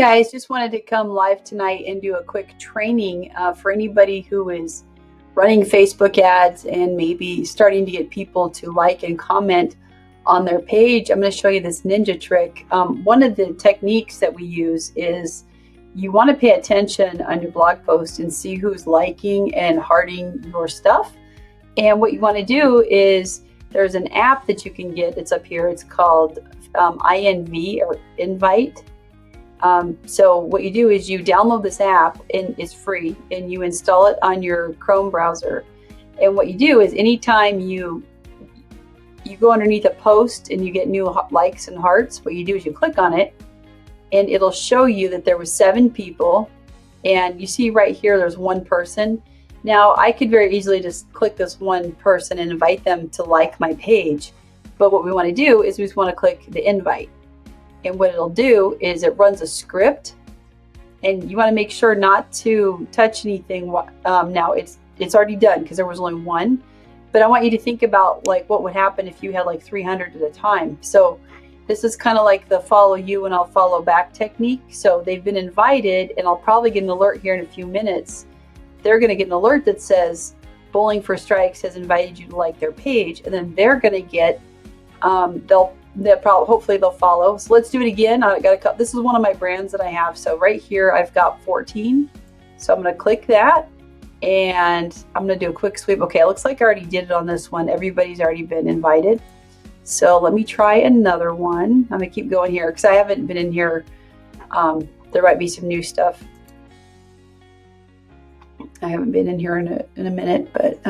guys, just wanted to come live tonight and do a quick training for anybody who is running Facebook ads and maybe starting to get people to like and comment on their page. I'm going to show you this ninja trick. One of the techniques that we use is you want to pay attention on your blog post and see who's liking and hearting your stuff. And what you want to do is there's an app that you can get. It's up here. It's called INV or Invite. So what you do is you download this app, and it's free, and you install it on your Chrome browser. And what you do is anytime you go underneath a post and you get new likes and hearts, what you do is you click on it and it'll show you that there was 7 people, and you see right here there's 1 person. Now I could very easily just click this 1 person and invite them to like my page, but what we want to do is we just want to click the invite. And what it'll do is it runs a script, and you want to make sure not to touch anything. Now it's already done because there was only 1, but I want you to think about like what would happen if you had like 300 at a time. So this is kind of like the follow you and I'll follow back technique. So they've been invited, and I'll probably get an alert here in a few minutes. They're going to get an alert that says Bowling for Strikes has invited you to like their page, and then they're going to get hopefully they'll follow. So let's do it again. I got a couple. This is one of my brands that I have. So right here I've got 14. So I'm going to click that, and I'm going to do a quick sweep. Okay, it looks like I already did it on this one. Everybody's already been invited. So let me try another one. I'm going to keep going here because I haven't been in here. There might be some new stuff. I haven't been in here in a minute, but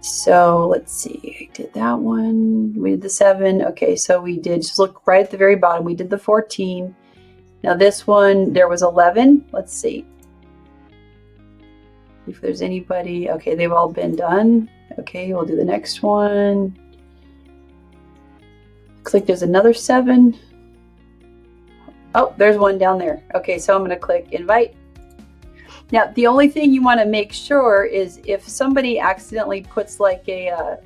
so let's see, I did that one. We did the 7. Okay, so we did, just look right at the very bottom. We did the 14. Now this one, there was 11. Let's see if there's anybody. Okay, they've all been done. Okay, we'll do the next one. Looks like there's another 7. Oh, there's one down there. Okay, so I'm going to click invite. Now, the only thing you want to make sure is if somebody accidentally puts like a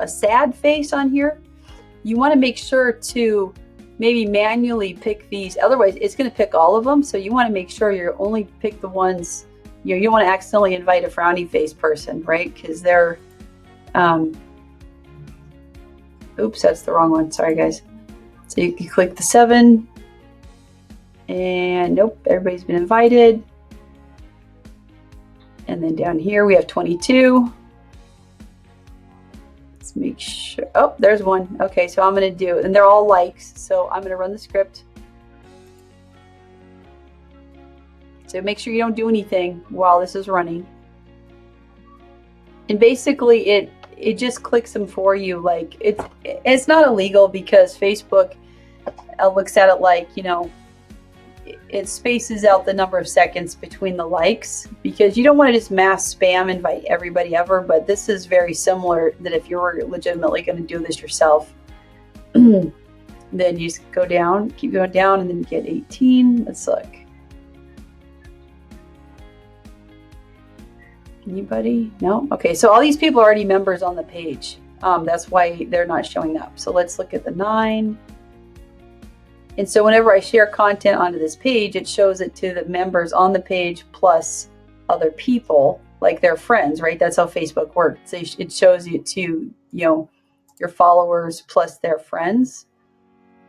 sad face on here, you want to make sure to maybe manually pick these. Otherwise, it's going to pick all of them. So you want to make sure you only pick the ones, you don't want to accidentally invite a frowny face person, right? Because they're, oops, that's the wrong one. Sorry, guys. So you can click the 7, and nope, everybody's been invited. And then down here we have 22. Let's make sure. Oh, there's 1. Okay, so I'm going to do, and they're all likes. So I'm going to run the script. So make sure you don't do anything while this is running. And basically it just clicks them for you. Like it's not illegal because Facebook looks at it like, it spaces out the number of seconds between the likes, because you don't want to just mass spam invite everybody ever. But this is very similar, that if you were legitimately going to do this yourself, then you just go down, keep going down, and then you get 18. Let's look. Anybody? No? Okay, so all these people are already members on the page. That's why they're not showing up. So let's look at the 9. And so whenever I share content onto this page, it shows it to the members on the page plus other people, like their friends, right? That's how Facebook works. So it shows you to, your followers plus their friends.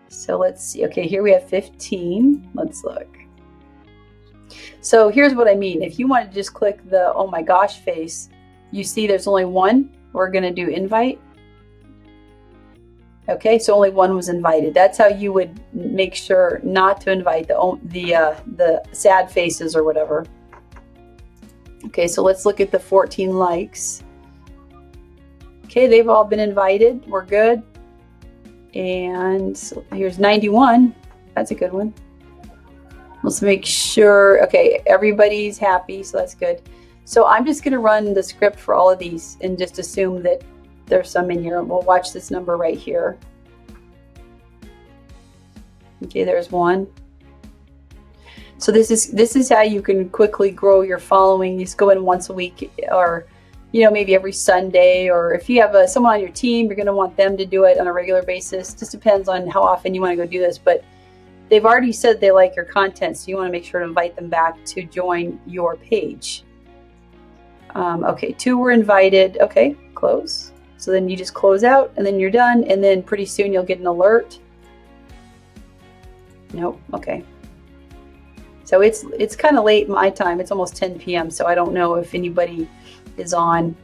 So let's see. Okay, here we have 15. Let's look. So here's what I mean. If you want to just click the oh my gosh face, you see there's only 1. We're going to do invite. Okay, so only 1 was invited. That's how you would make sure not to invite the sad faces or whatever. Okay, so let's look at the 14 likes. Okay, they've all been invited. We're good. And so here's 91. That's a good one. Let's make sure. Okay, everybody's happy, so that's good. So I'm just going to run the script for all of these and just assume that there's some in here. We'll watch this number right here. Okay, there's 1. So this is how you can quickly grow your following. You just go in once a week, or maybe every Sunday, or if you have someone on your team, you're going to want them to do it on a regular basis. Just depends on how often you want to go do this. But they've already said they like your content, so you want to make sure to invite them back to join your page. Okay, 2 were invited. Okay, close. So then you just close out and then you're done, and then pretty soon you'll get an alert. Nope. Okay. So it's kind of late my time. It's almost 10 p.m. So I don't know if anybody is on.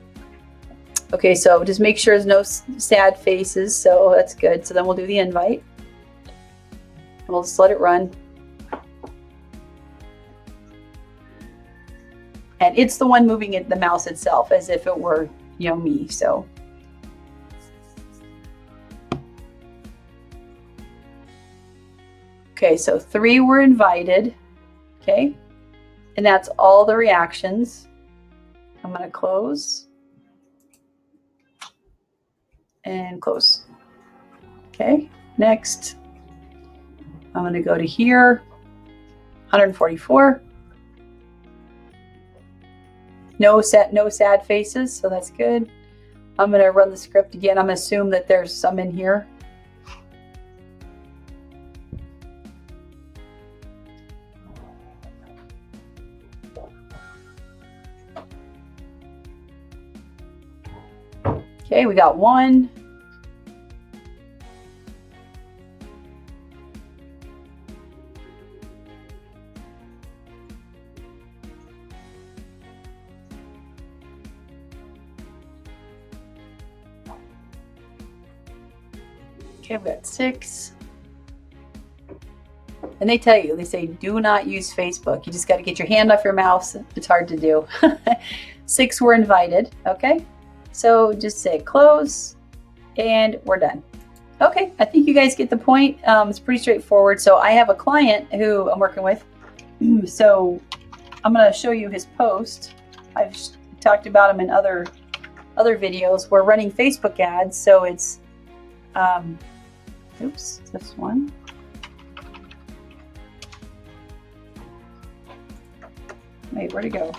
Okay, so just make sure there's no sad faces. So that's good. So then we'll do the invite. And we'll just let it run. And it's the one moving the mouse itself as if it were, me. So. Okay, so 3 were invited. Okay, and that's all the reactions. I'm going to close and close. Okay, next I'm going to go to here, 144. No sad faces, so that's good. I'm going to run the script again. I'm going to assume that there's some in here. Okay, we got 1. Okay, I've got 6. And they tell you, they say, do not use Facebook. You just got to get your hand off your mouse. It's hard to do. 6 were invited. Okay. So just say close and we're done. Okay, I think you guys get the point. It's pretty straightforward. So I have a client who I'm working with. So I'm going to show you his post. I've talked about him in other videos. We're running Facebook ads. So it's, oops, this one. Wait, where'd it go?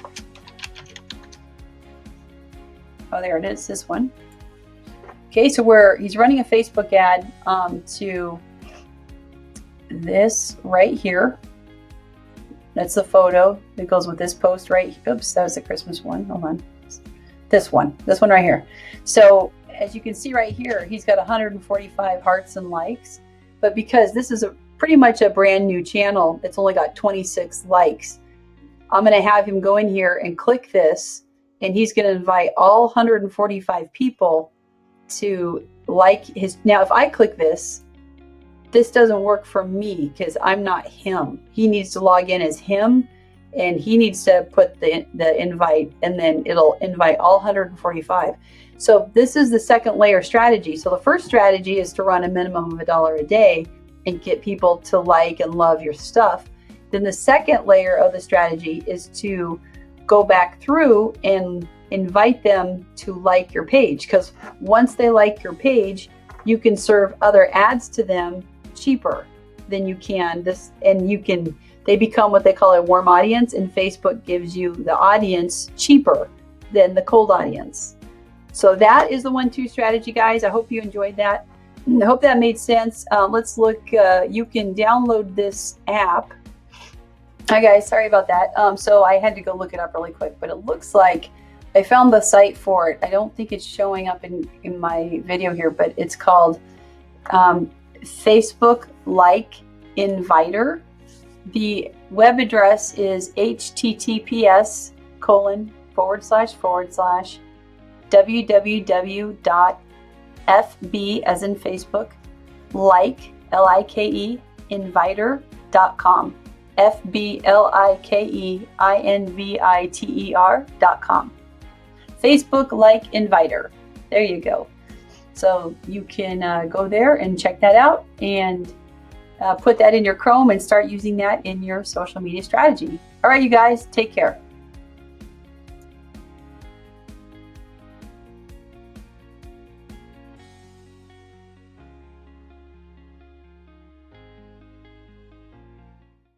Oh, there it is, this one. Okay, so he's running a Facebook ad to this right here. That's the photo that goes with this post right. Oops, that was the Christmas one. Hold on. This one right here. So as you can see right here, he's got 145 hearts and likes. But because this is pretty much a brand new channel, it's only got 26 likes. I'm going to have him go in here and click this. And he's going to invite all 145 people to like his. Now, if I click this doesn't work for me because I'm not him. He needs to log in as him, and he needs to put the invite, and then it'll invite all 145. So this is the second layer strategy. So the first strategy is to run a minimum of $1 a day and get people to like and love your stuff. Then the second layer of the strategy is to go back through and invite them to like your page, because once they like your page, you can serve other ads to them cheaper than you can this, and they become what they call a warm audience, and Facebook gives you the audience cheaper than the cold audience. So that is the 1-2 strategy, guys. I hope you enjoyed that. I hope that made sense. Let's look. You can download this app. Hi guys, sorry about that. So I had to go look it up really quick, but it looks like I found the site for it. I don't think it's showing up in my video here, but it's called Facebook Like Inviter. The web address is https://www.fb as in Facebook like inviter.com. FBLIKEINVITER.com. Facebook Like Inviter. There you go. So you can go there and check that out and put that in your Chrome and start using that in your social media strategy. All right, you guys, take care.